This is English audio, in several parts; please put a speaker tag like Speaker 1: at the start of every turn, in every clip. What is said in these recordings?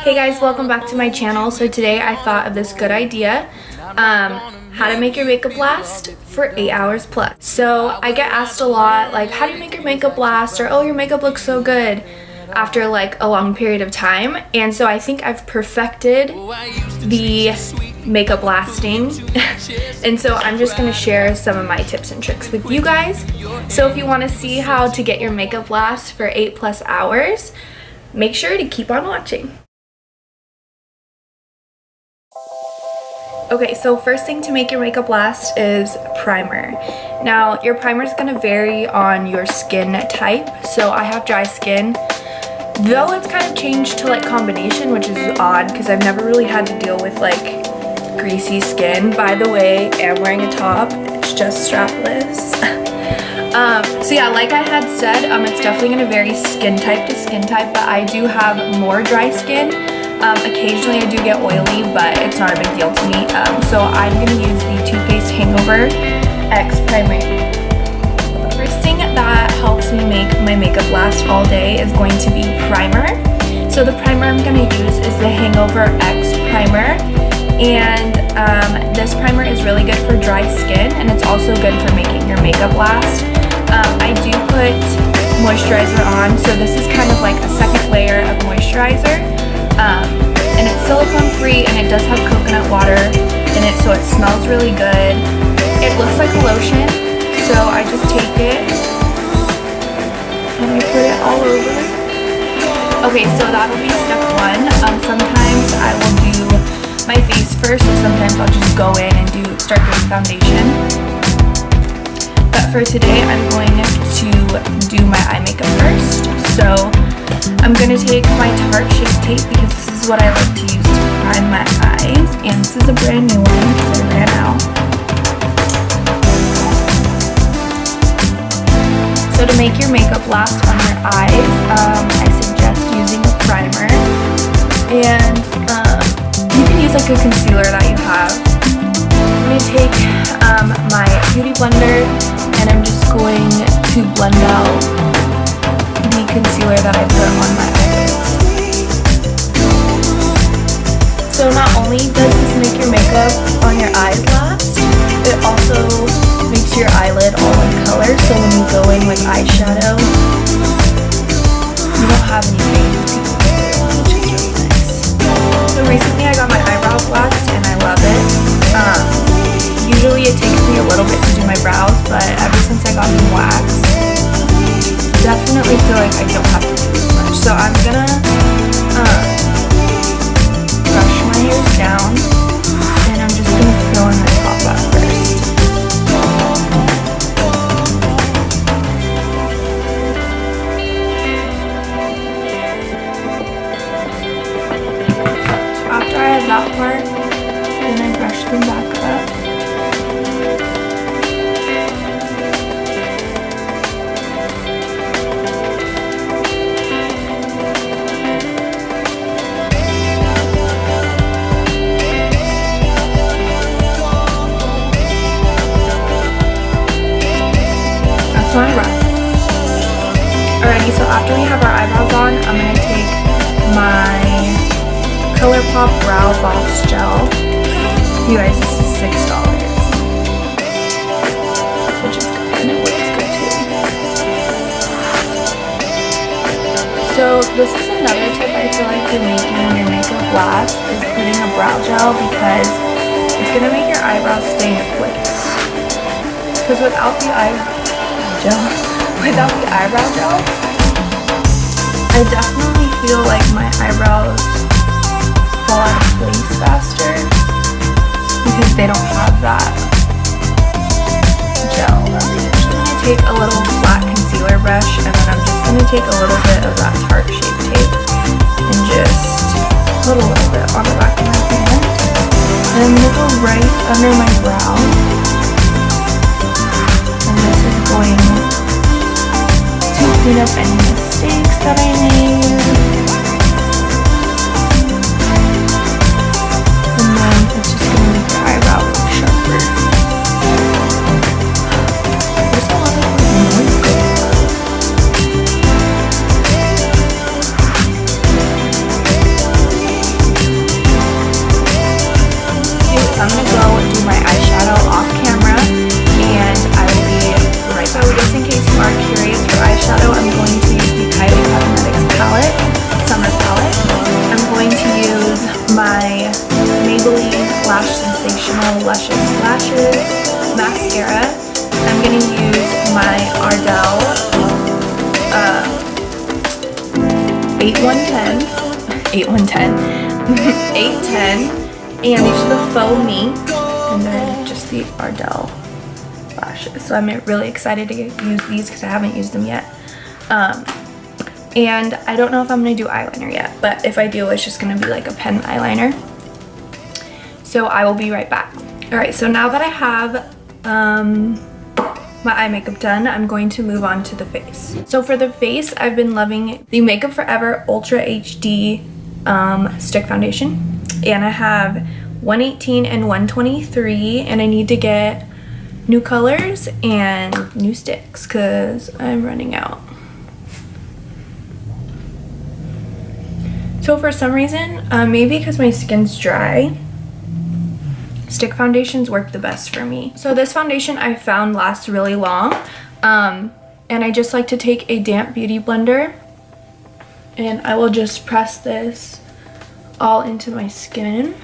Speaker 1: Hey guys, welcome back to my channel. So today I thought of this good idea, how to make your makeup last for 8 hours plus. So I get asked a lot, like, how do you make your makeup last? Or, oh, your makeup looks so good after like a long period of time. And so I think I've perfected the makeup lasting. And so I'm just gonna share some of my tips and tricks with you guys. So if you wanna see how to get your makeup last for 8+ hours, make sure to keep on watching. Okay, so first thing to make your makeup last is primer. Now, your primer is going to vary on your skin type. So I have dry skin, though it's kind of changed to like combination, which is odd because I've never really had to deal with like greasy skin. By the way, I'm wearing a top. It's just strapless. So yeah, like I had said, it's definitely going to vary skin type to skin type, but I do have more dry skin. Occasionally I do get oily, but it's not a big deal to me. So I'm going to use the Too Faced Hangover X Primer. First thing that helps me make my makeup last all day is going to be primer. So the primer I'm going to use is the Hangover X Primer. And this primer is really good for dry skin, and it's also good for making your makeup last. I do put moisturizer on, so this is kind of like a second layer of moisturizer. And it's silicone free, and it does have coconut water in it, so it smells really good. It looks like a lotion, so I just take it and I put it all over. Okay, so that'll be step one. Sometimes I will do my face first, and sometimes I'll just go in and start doing foundation. But for today, I'm going to do my eye makeup first. So I'm going to take my Tarte Shape Tape because this is what I like to use to prime my eyes. And this is a brand new one because I ran out. So to make your makeup last on your eyes, I suggest using a primer. And you can use like a concealer that you have. I'm going to take my beauty blender, and I'm just going to blend out the concealer that I put on my eyelids. So not only does this make your makeup on your eyes last, it also makes your eyelid all one color, so when you go in with eyeshadow, you don't have any veins, which is really nice. So recently I got my eyebrows waxed, and I love it. Usually it takes me a little bit to do my brows, but ever since I got them waxed, definitely feel like I don't have to do as much. So I'm gonna brush my hairs down, and I'm just gonna fill in the top at first. So after I have that part, then I brush them back up. Alrighty, so after we have our eyebrows on, I'm going to take my ColourPop Brow Box Gel. You guys, this is $6. Which is good, and it looks good too. So this is another tip I feel like for making your makeup last, is putting a brow gel, because it's going to make your eyebrows stay in place. Because without the eyebrow gel, I definitely feel like my eyebrows fall out of place faster because they don't have that gel. I'm just going to take a little flat concealer brush, and then I'm just going to take a little bit of that Tarte Shape Tape and just put a little bit on the back of my hand. And I'm going to go right under my brow. And this is going to clean up any mistakes that I made. And then it's just going to make your eyebrow look sharper. There's a lot of noise going on. my Maybelline Lash Sensational Luscious Lashes mascara. I'm going to use my Ardell 810, and these are the faux mink, and they're just the Ardell lashes. So I'm really excited to use these because I haven't used them yet. And I don't know if I'm going to do eyeliner yet, but if I do, it's just going to be like a pen eyeliner. So I will be right back. Alright, so now that I have my eye makeup done, I'm going to move on to the face. So for the face, I've been loving the Makeup Forever Ultra HD stick foundation, and I have 118 and 123, and I need to get new colors and new sticks because I'm running out. So for some reason, maybe because my skin's dry, stick foundations work the best for me. So this foundation I found lasts really long, and I just like to take a damp beauty blender, and I will just press this all into my skin.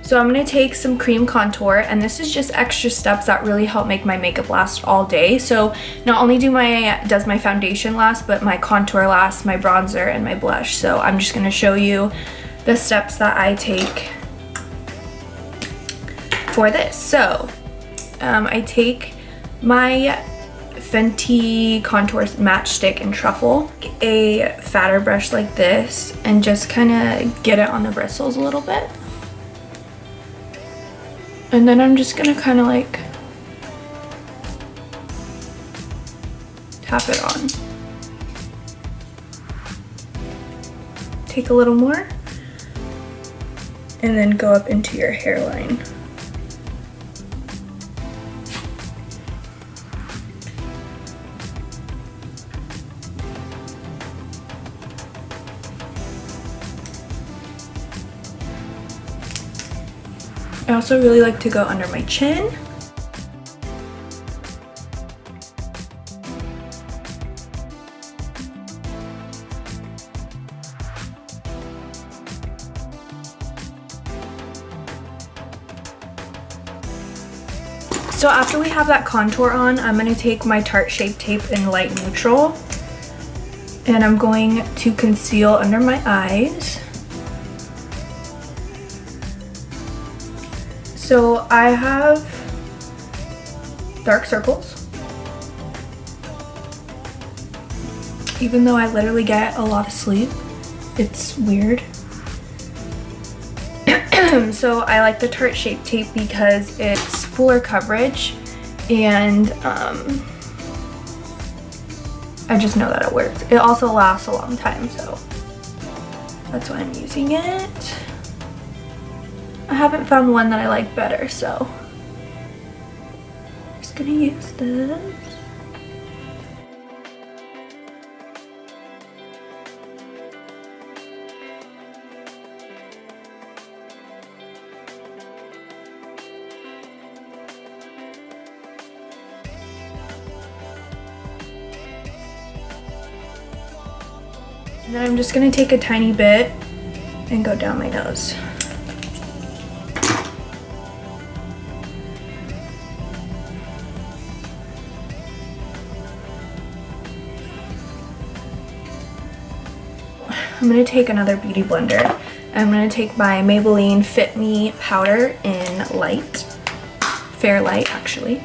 Speaker 1: So I'm going to take some cream contour, and this is just extra steps that really help make my makeup last all day. So not only does my foundation last, but my contour lasts, my bronzer, and my blush. So I'm just going to show you the steps that I take for this. So I take my Fenty Contour Match Stick in Truffle, a fatter brush like this, and just kind of get it on the bristles a little bit. And then I'm just gonna kind of like tap it on. Take a little more and then go up into your hairline. I also really like to go under my chin. So after we have that contour on, I'm going to take my Tarte Shape Tape in light neutral, and I'm going to conceal under my eyes. So I have dark circles, even though I literally get a lot of sleep. It's weird. So I like the Tarte Shape Tape because it's fuller coverage, and I just know that it works. It also lasts a long time, so that's why I'm using it. I haven't found one that I like better, so I'm just gonna use this. And then I'm just gonna take a tiny bit and go down my nose. I'm going to take another beauty blender. I'm going to take my Maybelline Fit Me powder in light, fair light actually,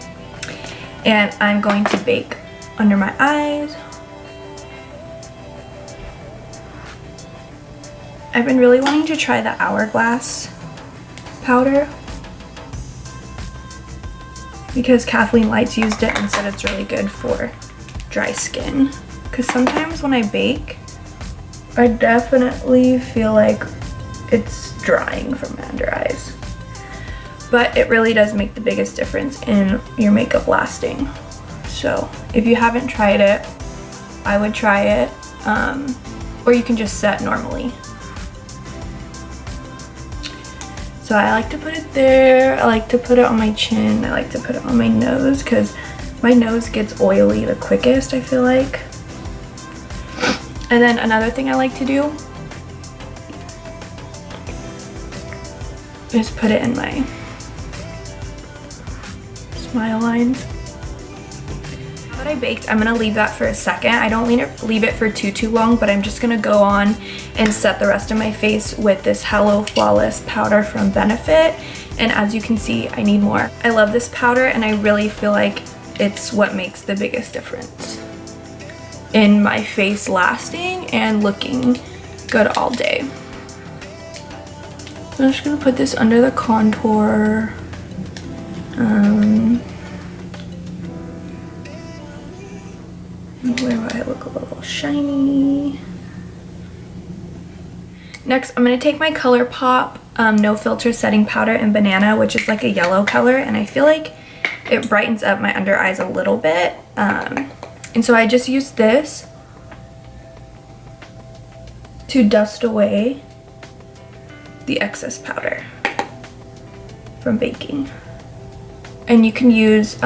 Speaker 1: and I'm going to bake under my eyes. I've been really wanting to try the Hourglass powder because Kathleen Lights used it and said it's really good for dry skin. Because sometimes when I bake, I definitely feel like it's drying from my under eyes. but it really does make the biggest difference in your makeup lasting. So if you haven't tried it, I would try it, or you can just set normally. So I like to put it there, I like to put it on my chin, I like to put it on my nose because my nose gets oily the quickest, I feel like. And then another thing I like to do is put it in my smile lines. Now that I baked, I'm gonna leave that for a second. I don't leave it for too long, but I'm just gonna go on and set the rest of my face with this Hello Flawless powder from Benefit. And as you can see, I need more. I love this powder and I really feel like it's what makes the biggest difference in my face lasting and looking good all day. So I'm just gonna put this under the contour. Where I look a little shiny. Next, I'm gonna take my ColourPop No Filter Setting Powder in Banana, which is like a yellow color, and I feel like it brightens up my under eyes a little bit. And so I just use this to dust away the excess powder from baking. And you can use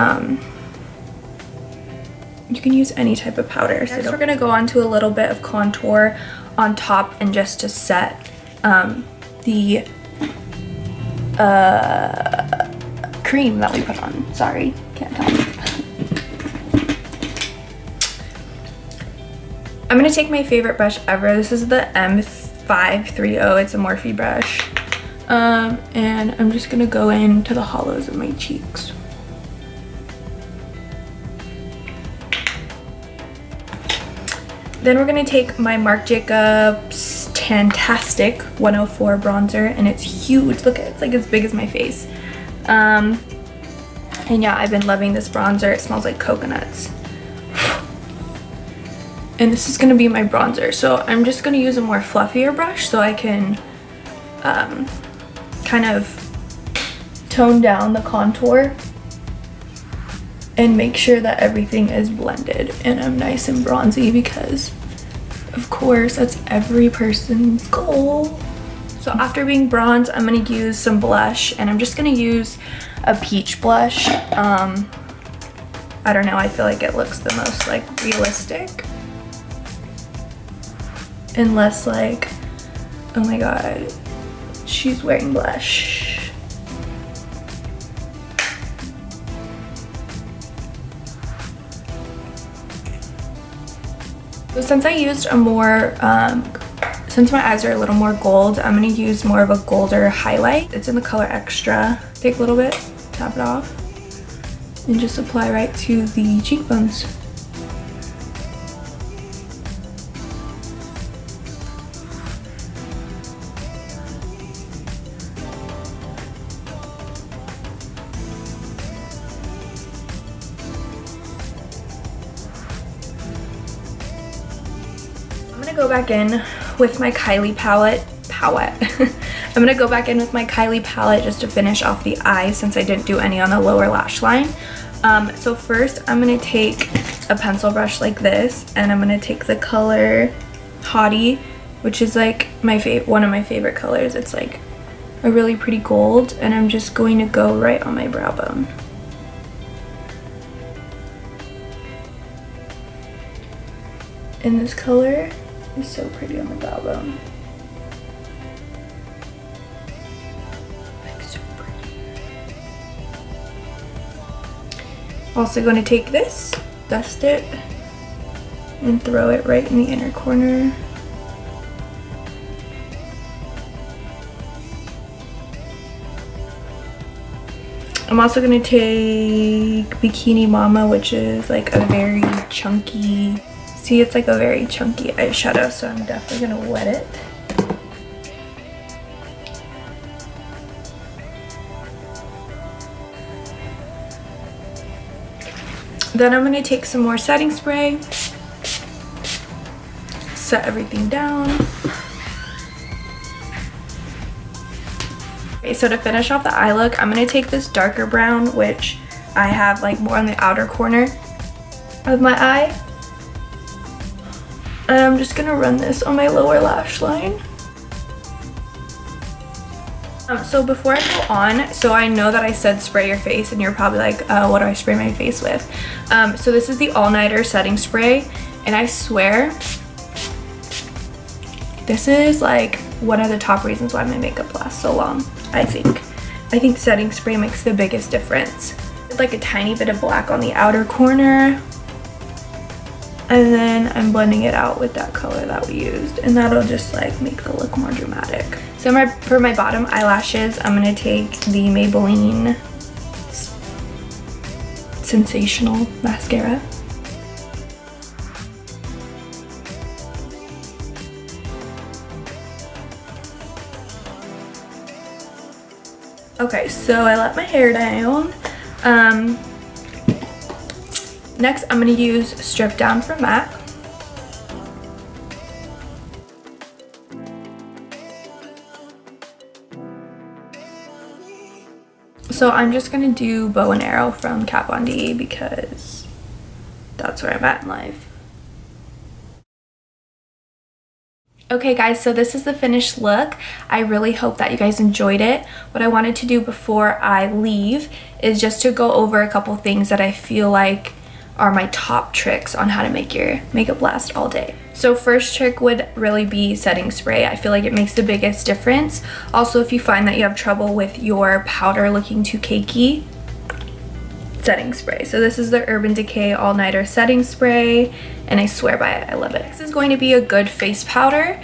Speaker 1: any type of powder. Next, we're gonna go on to a little bit of contour on top and just to set the cream that we put on. Sorry, can't tell. I'm gonna take my favorite brush ever. This is the M530. It's a Morphe brush. And I'm just gonna go into the hollows of my cheeks. Then we're gonna take my Marc Jacobs Tantastic 104 bronzer, and it's huge. Look, it's like as big as my face. And yeah, I've been loving this bronzer. It smells like coconuts. And this is gonna be my bronzer. So I'm just gonna use a more fluffier brush so I can kind of tone down the contour and make sure that everything is blended and I'm nice and bronzy, because of course that's every person's goal. So after being bronzed, I'm gonna use some blush, and I'm just gonna use a peach blush. I don't know, I feel like it looks the most like realistic and less like, oh my god, she's wearing blush. So since I used a more, since my eyes are a little more gold, I'm gonna use more of a golder highlight. It's in the color Extra. Take a little bit, tap it off, and just apply right to the cheekbones. I'm gonna go back in with my Kylie palette. I'm gonna go back in with my Kylie palette just to finish off the eyes, since I didn't do any on the lower lash line. So first I'm gonna take a pencil brush like this, and I'm gonna take the color Hottie, which is like one of my favorite colors. It's like a really pretty gold, and I'm just going to go right on my brow bone. And this color is so pretty on the brow bone. Like so pretty. Also going to take this, dust it, and throw it right in the inner corner. I'm also going to take Bikini Mama, which is like a very chunky, see, it's like a very chunky eyeshadow, so I'm definitely going to wet it. Then I'm going to take some more setting spray, set everything down. Okay, so to finish off the eye look, I'm gonna take this darker brown, which I have like more on the outer corner of my eye. And I'm just gonna run this on my lower lash line. So before I go on, so I know that I said spray your face and you're probably like, what do I spray my face with? So this is the All Nighter setting spray, and I swear this is like one of the top reasons why my makeup lasts so long. I think setting spray makes the biggest difference. It's like a tiny bit of black on the outer corner, and then I'm blending it out with that color that we used, and that'll just like make the look more dramatic. So for my bottom eyelashes, I'm gonna take the Maybelline Sensational mascara. Okay, so I let my hair down. Next, I'm gonna use Strip Down from MAC. So I'm just gonna do Bow and Arrow from Kat Von D because that's where I'm at in life. Okay guys, so this is the finished look. I really hope that you guys enjoyed it. What I wanted to do before I leave is just to go over a couple things that I feel like are my top tricks on how to make your makeup last all day. So first trick would really be setting spray. I feel like it makes the biggest difference. Also, if you find that you have trouble with your powder looking too cakey, setting spray. So this is the Urban Decay All Nighter setting spray, and I swear by it, I love it. This is going to be a good face powder.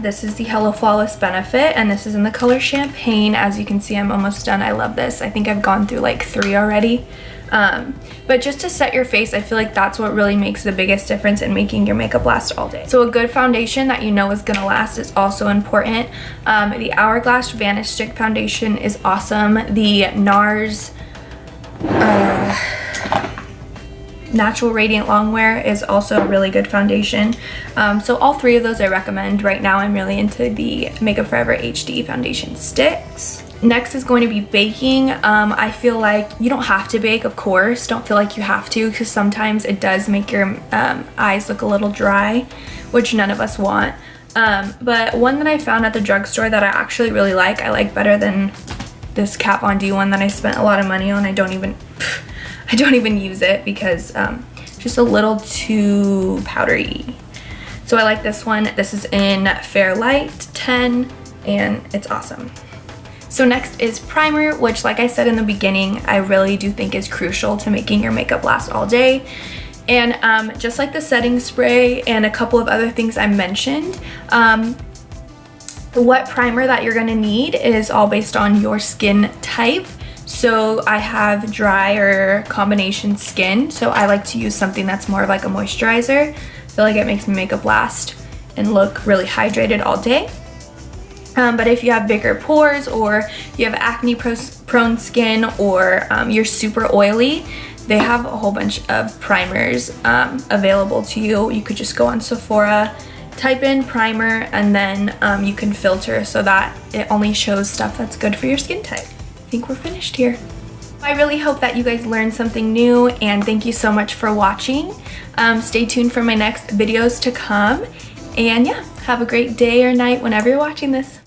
Speaker 1: This is the Hello Flawless Benefit, and this is in the color Champagne. As you can see, I'm almost done. I love this. I think I've gone through like 3 already. But just to set your face, I feel like that's what really makes the biggest difference in making your makeup last all day. So a good foundation that you know is gonna last is also important. The Hourglass Vanish Stick Foundation is awesome. The NARS Natural Radiant Longwear is also a really good foundation. So all 3 of those I recommend. Right now I'm really into the Makeup Forever HD foundation sticks. Next is going to be baking. I feel like you don't have to bake, of course. Don't feel like you have to, because sometimes it does make your eyes look a little dry, which none of us want. But one that I found at the drugstore that I actually really like, I like better than this Kat Von D one that I spent a lot of money on. I don't even use it because it's just a little too powdery. So I like this one. This is in Fair Light 10, and it's awesome. So next is primer, which like I said in the beginning, I really do think is crucial to making your makeup last all day. And just like the setting spray and a couple of other things I mentioned, what primer that you're gonna need is all based on your skin type. So I have dry or combination skin, so I like to use something that's more of like a moisturizer. I feel like it makes my makeup last and look really hydrated all day. But if you have bigger pores, or you have acne prone skin, or you're super oily, they have a whole bunch of primers available to you. You could just go on Sephora, type in primer, and then you can filter so that it only shows stuff that's good for your skin type. I think we're finished here. I really hope that you guys learned something new, and thank you so much for watching. Stay tuned for my next videos to come, and yeah, have a great day or night whenever you're watching this.